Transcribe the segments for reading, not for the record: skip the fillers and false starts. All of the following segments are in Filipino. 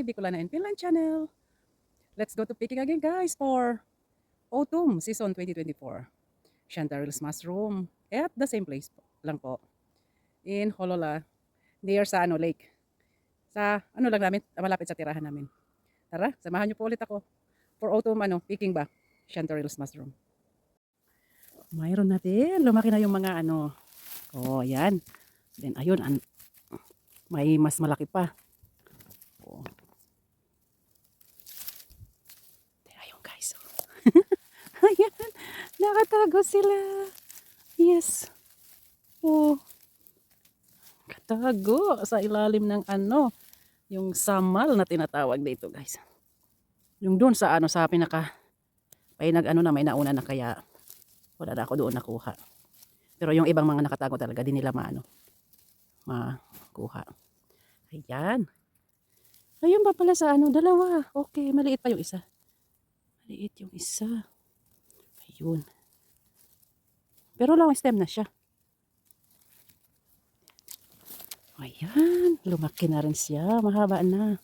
Bicolana and Finland channel. Let's go to picking again guys for Autumn Season 2024. Chanterelles Mushroom at the same place po, lang po. In Holola, near sa lake. Sa lang namin, malapit sa tirahan namin. Tara, samahan niyo po ulit ako for Autumn picking ba, Chanterelles Mushroom. Mayroon natin, lumaki na yung mga oh yan. Then ayun, may mas malaki pa. Oh. Ayun guys. Ayan, nakatago sila. Yes. Oh. Katago sa ilalim ng yung samal na tinatawag dito guys. Yung doon sa sa pinaka may na may nauna na kaya wala na ako doon nakuha. Pero yung ibang mga nakatago talaga di nila makuha. Ayan. Ayun ba pala sa dalawa. Okay, maliit pa yung isa. Maliit yung isa. Ayun. Pero long stem na siya. Ayan, lumaki na rin siya. Mahaba na.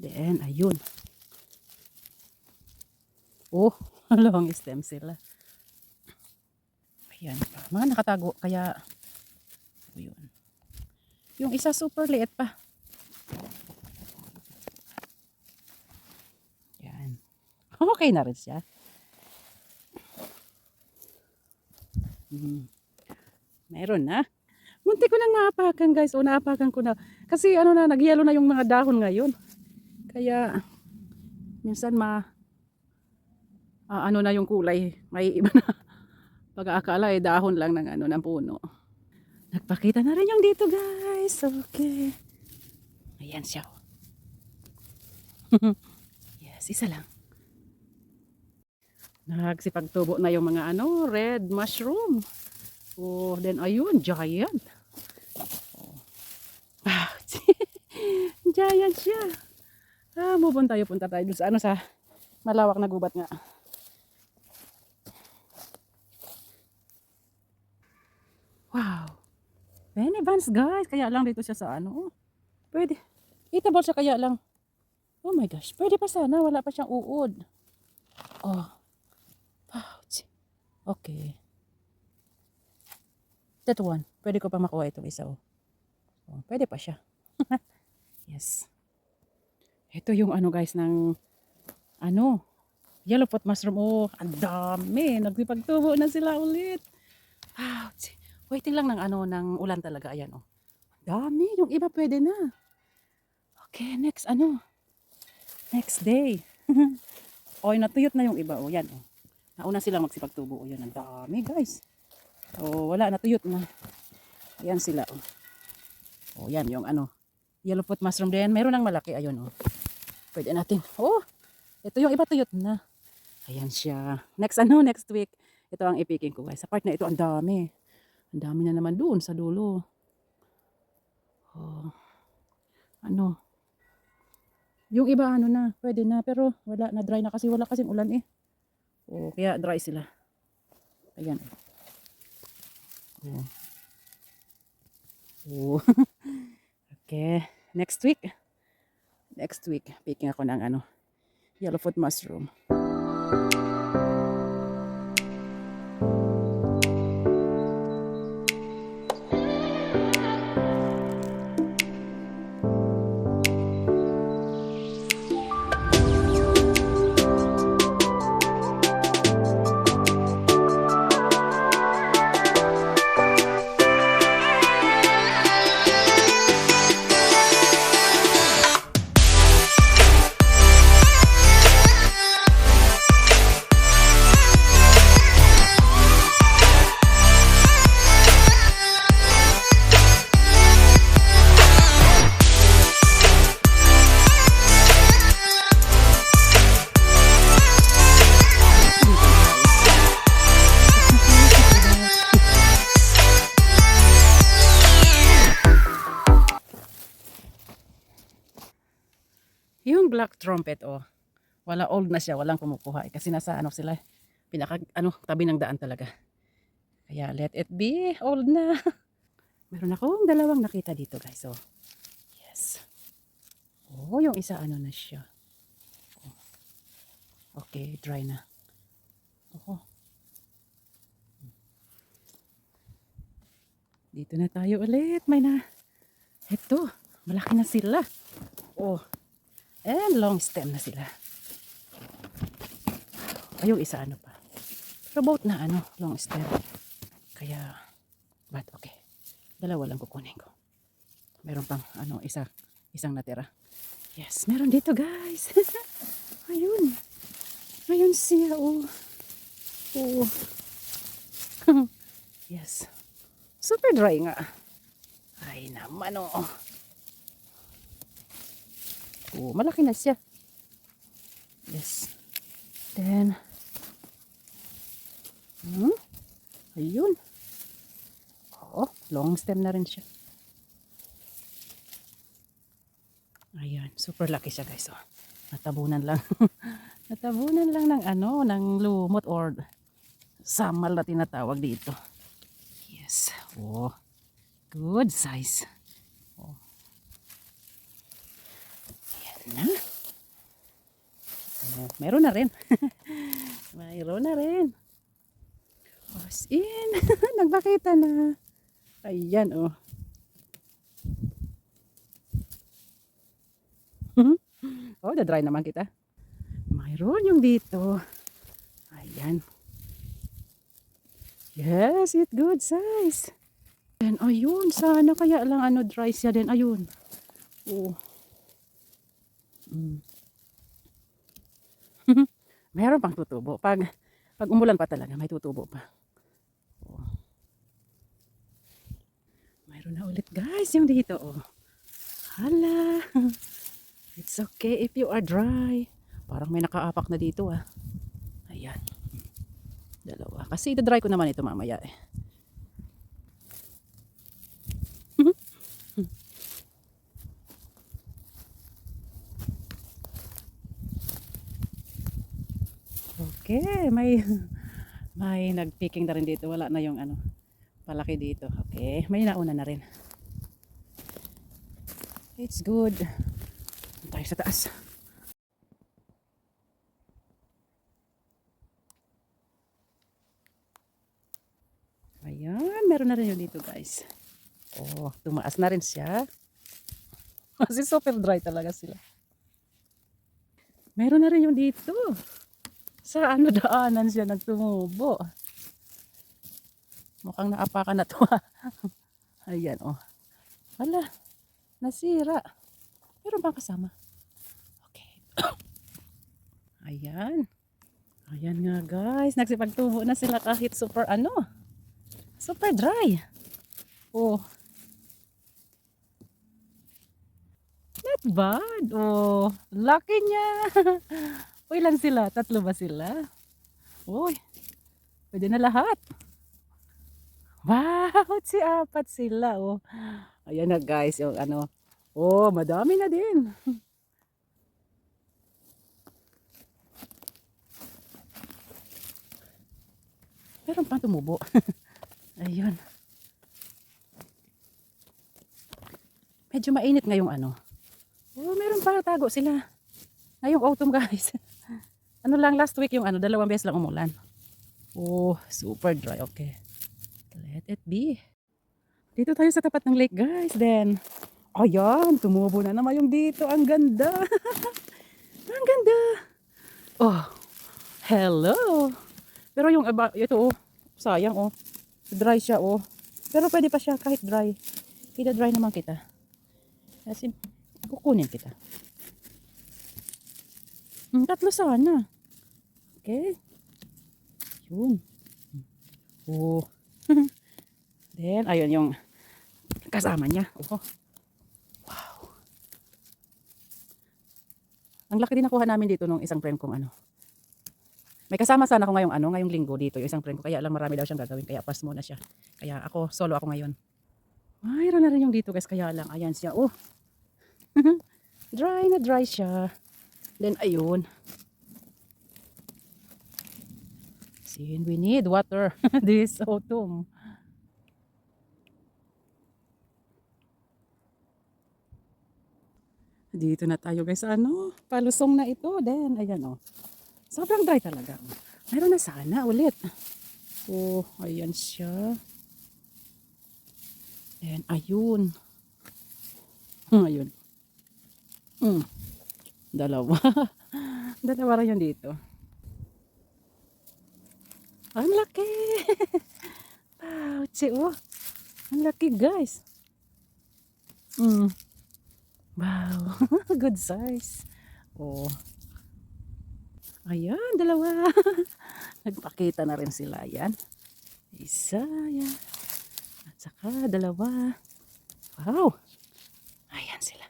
Then, ayun. Oh, long stem sila. Ayan, mga nakatago. Kaya, ayun. Yung isa super liit pa. Ayan. Okay na rin siya. Meron na. Munti ko nang naapakan guys. O naapakan ko na. Kasi nagyelo na yung mga dahon ngayon. Kaya minsan na yung kulay. May iba na. Pag-aakala dahon lang ng ng puno. Nagpakita na rin yung dito guys. Okay. Ayan siya. Yes, isa lang. Nagsipagtubo na yung mga red mushroom. Oh, then ayun, giant. Oh. Ah, giant siya. Punta tayo dun sa malawak na gubat nga. Wow. Many bands guys, kaya lang dito siya sa Pwede. Eatable siya kaya lang. Oh my gosh, pwede pa sana, wala pa siyang uod. Oh. Ouch. Okay. That one. Pwede ko pa makuha ito isa. Oh, pwede pa siya. Yes. Ito yung guys ng yellow pot mushroom. Oh, ang dami. Nagsipagtubo na sila ulit. Ouch. Waiting lang ng ng ulan talaga. Ayan oh. Dami. Yung iba pwede na. Okay, next next day. Oh, natuyot na yung iba. Oh, yan oh. Nauna silang magsipagtubo. Oh, yan ang dami guys. Oh, wala, natuyot na. Ayan sila. Oh, yan yung yellow pot mushroom din. Meron ng malaki. Ayun, oh. Pwede natin. Oh, ito yung iba tuyot na. Ayan siya. Next next week. Ito ang ipiking ko guys. Sa part na ito, ang dami. Ang dami na naman doon sa dulo. Oh. Yung iba na, pwede na. Pero wala, na dry na kasi. Wala kasing ulan eh. Oh, kaya dry sila. Ayan. Oh. Oh. Okay. Next week, picking ako ng yellow foot mushroom. Yung black trumpet, oh, wala, old na siya, walang kumukuha. Kasi nasa sila, pinaka tabi ng daan talaga. Kaya let it be, old na. Meron akong dalawang nakita dito guys, oh. Yes. Oh. Oh, yung isa ano na siya. Okay, dry na. Oh. Dito na tayo ulit. Ito, malaki na sila. Oh, and long stem na sila. Ay, yung isa ano pa. Pero both na ano, long stem. Kaya, but okay. Dalawa lang kukunin ko. Meron pang ano, isang natira. Yes, meron dito guys. Ayun. Ayun siya, oh. Oh. Yes. Super dry nga. Ay naman, oh. Oh, malaki na siya. Yes. Then, ayun. Oh, long stem na rin siya. Ayan, super laki siya guys, oh. Natabunan lang. Natabunan lang ng ano, ng lumot or samal na tinatawag dito. Yes. Oh. Good size. Oh. Ayan na. Oh, meron na rin. Mayroon na rin. As in. Nagbakita na. Ayan, oh. Oh, na-dry naman kita. Mayroon yung dito. Ayan. Yes, it's good size. Then, ayun. Sana kaya lang ano, dry siya din. Ayun. Oh. Meron pang tutubo. Pag umulan pa talaga, may tutubo pa. Oh. Mayroon na ulit guys yung dito. Oh. Hala. It's okay if you are dry. Parang may nakaapak na dito ah. Ayan. Dalawa. Kasi ito-dry ko naman ito mamaya eh. Okay, may nagpicking na rin dito. Wala na yung ano, palaki dito. Okay, may nauna na rin. It's good. Tayo sa taas. Ayan, meron na rin yung dito guys. Oh, tumaas na rin siya. Kasi super dry talaga sila. Meron na rin yung dito. Sa ano daanan siya nagtumubo. Mukhang naapakan na to. Ayan, oh. Hala, nasira. Pero bang kasama? Okay. Ayan. Ayan nga guys. Nagsipagtubo na sila kahit super ano. Super dry. Oh. Not bad. Oh. Lucky niya. O ilan sila? 3 ba sila? Uy. Pwede na lahat. Wow. Si 4 sila. Oh. Ayan na guys. Yung ano. Oh. Madami na din. Meron pang tumubo. Ayun. Medyo mainit ngayong ano. Oh, meron pa tago sila. Ngayong autumn guys. Ano lang last week yung ano, 2 beses lang umulan. Oh, super dry. Okay. Let it be. Dito tayo sa tapat ng lake guys. Then, ayan, tumubo na naman yung dito. Ang ganda. Ang ganda. Oh, hello. Pero yung ito oh, sayang oh. Dry siya oh. Pero pwede pa siya kahit dry. Ida-dry naman kita. Kasi kukunin kita. 3 sana. Okay. Yun. Oh. Then, ayun yung kasama niya. Oh. Wow. Ang laki din nakuha namin dito nung isang friend kong ano. May kasama sana ako ngayong linggo dito, yung isang friend ko. Kaya lang marami daw siyang gagawin. Kaya pass muna siya. Kaya solo ako ngayon. Mayroon na rin yung dito guys. Kaya lang, ayan siya. Oh. Dry na dry siya. Then, ayun. See, we need water this autumn. Dito na tayo guys sa ano, palusong na ito. Then, ayan oh. Sobrang dry talaga. Meron na sana ulit. Oh, ayan siya. Then, ayun. Ayun. Dalawa. Dalawa rin yun dito. Ang laki! Ouch, oh. Ang laki guys. Wow. Good size. Oh. Ayan, dalawa. Nagpakita na rin sila. Ayan. Isa, yan. At saka dalawa. Wow. Ayan sila.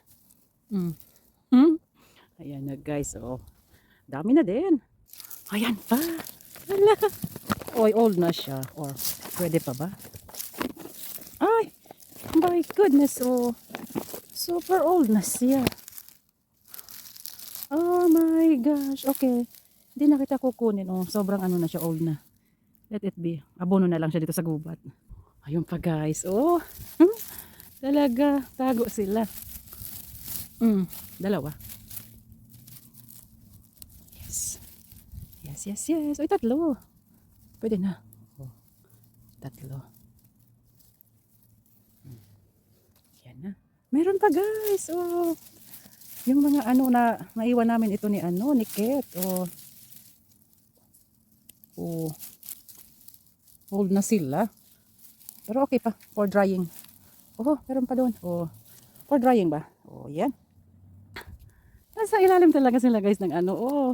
Ayan na guys. Oh. Dami na din. Ayan pa. Hala. Oy, old na siya. Or pwede pa ba? Ay. My goodness. Oh. Super old na siya. Oh my gosh. Okay. Hindi na kita kukunin. Oh, sobrang ano na siya. Old na. Let it be. Abono na lang siya dito sa gubat. Ayun pa guys. Oh. Talaga. Tago sila. Dalawa. Yes. Yes, yes, yes. Oy, tatlo. Pwede na. Oh. Tatlo. Yan na. Meron pa guys. Oh. Yung mga ano na naiwan namin ito ni ano, ni Ket. Oh. Oh. Old na sila. Pero okay pa for drying. Oh, meron pa doon. Oh. For drying ba? Oh, yan. Nasa ilalim talaga sila guys ng ano. Oh.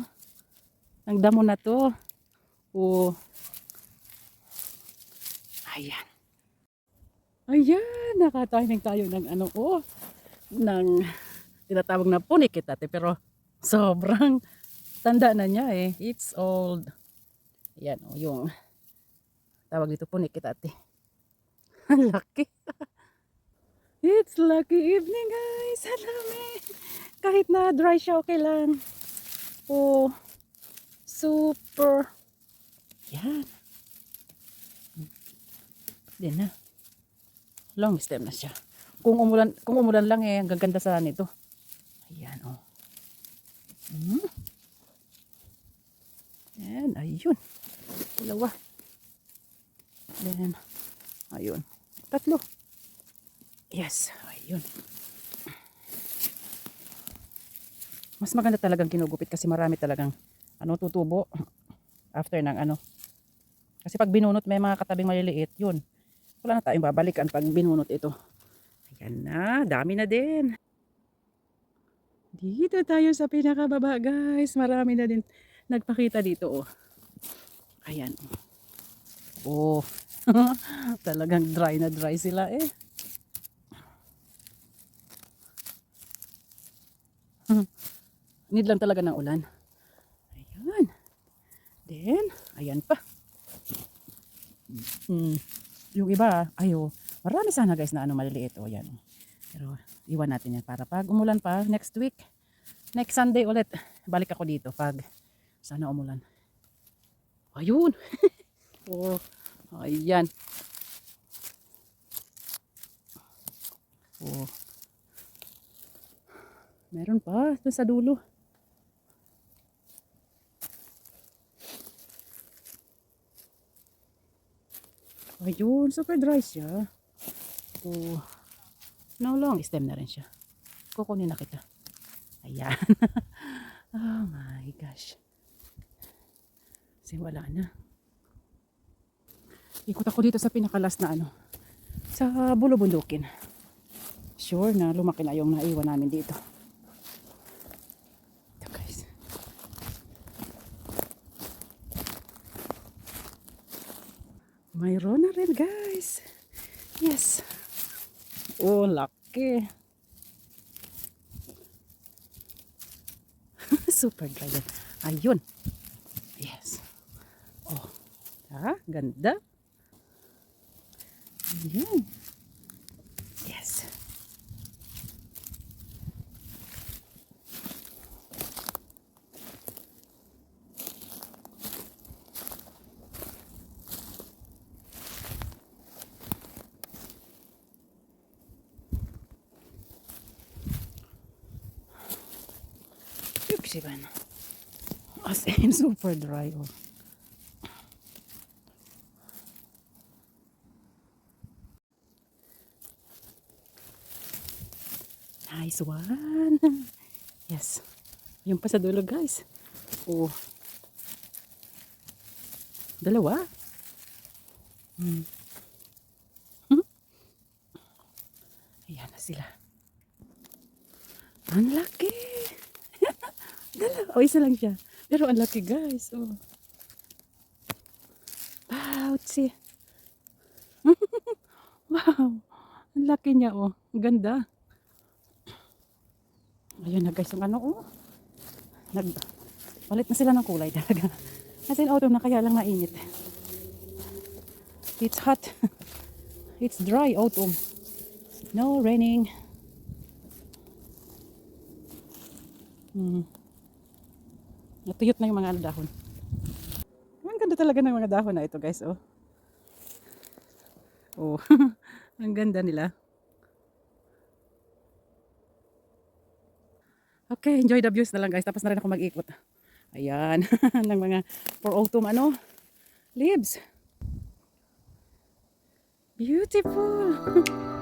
Ang damo na to. Oh. Ayan. Ayan, nakatahing tayo ng ano. Oh. Ng tinatawag na punikit ate, pero sobrang tanda na niya eh. It's old. Yan o, yung tawag dito punikit ate. Ang laki. It's lucky evening guys. Salami. Kahit na dry siya, okay lang. Oh, super. Yan. Din na. Long stem na siya. Kung umulan lang eh, ang gaganda sa nito. Ayan, oh. Ayan, ayun. Dalawa. Then, ayun. Tatlo. Yes, ayun. Mas maganda talagang kinugupit kasi marami talagang ano, tutubo after ng ano. Kasi pag binunot may mga katabing maliliit, yun. Wala na tayong babalikan pag binunot ito. Ayan na, dami na din. Dito tayo sa pinakababa guys. Marami na din nagpakita dito oh. Ayan. Oh. Talagang dry na dry sila eh. Need lang talaga ng ulan. Ayan. Then, ayan pa. Yung iba, ayo, marami sana guys na ano maliliit o yan. Pero iwan natin yan para pag umulan pa next week, next Sunday ulit, balik ako dito pag sana umulan. Ayun. Oh, ayan. Oh. Meron pa doon sa dulo. Ayun, super dry siya. Oh. No long stem na rin siya. Kukunin na kita. Ayan. Oh my gosh. Kasi wala na. Ikot ako dito sa pinakalas na ano. Sa bulubundukin. Sure na lumaki na yung naiwan namin dito. Ito guys. Mayroon na rin guys. Yes. Oh, laki. Super dry yan. Ayun. Yes. Oh. Ha? Ganda. Ayun. Yes. siban. As in, super dry. Oh. Nice one. Yes. Yung pa sa dulo, guys. Oh. Dalawa. Hmm. Ayan na sila. Ang laki. Dalawa. Oh, isa lang siya. Pero ang laki, guys. Oh. Ouchie. Wow. Ang laki niya, oh. Ang ganda. Ayun na, guys. Yung ano, oh. Palit na sila ng kulay talaga. Kasi in autumn na kaya lang mainit. It's hot. It's dry autumn. No raining. Natuyot na yung mga ano, dahon. Ang ganda talaga ng mga dahon na ito, guys. Oh. Oh. Ang ganda nila. Okay, enjoy the views na lang, guys. Tapos na rin ako mag-ikot. Ayan. ng mga for autumn ano, leaves. Beautiful.